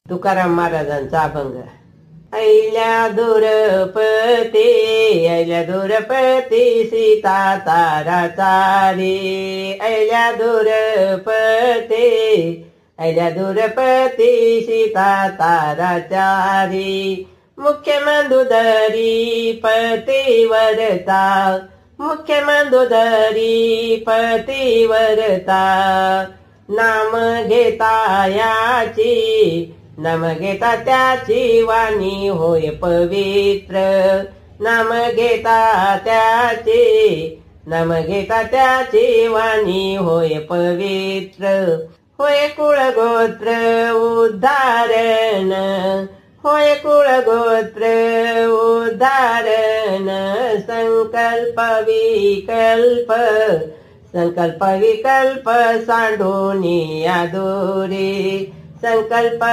तुकाराम महाराजांचा अभंग. ऐल्या दुरपती, ऐल्या दुरपती सीता तारा चारी. ऐल्या दुरपती, ऐल्या दुरपती सीता तारा चारी. मुख्य मंदोदरी पतिव्रता, मुख्य मंदोदरी पतिव्रता. नाम घेता याची, नाम घेता त्याची वाणी होय पवित्र. नाम घेता त्याची, नाम घेता त्याची वाणी होय पवित्र. होय कुळगोत्र उद्धारण, होय कुळगोत्र उद्धारण. संकल्प विकल्प, संकल्प विकल्प सांडून या दूरी. संकल्प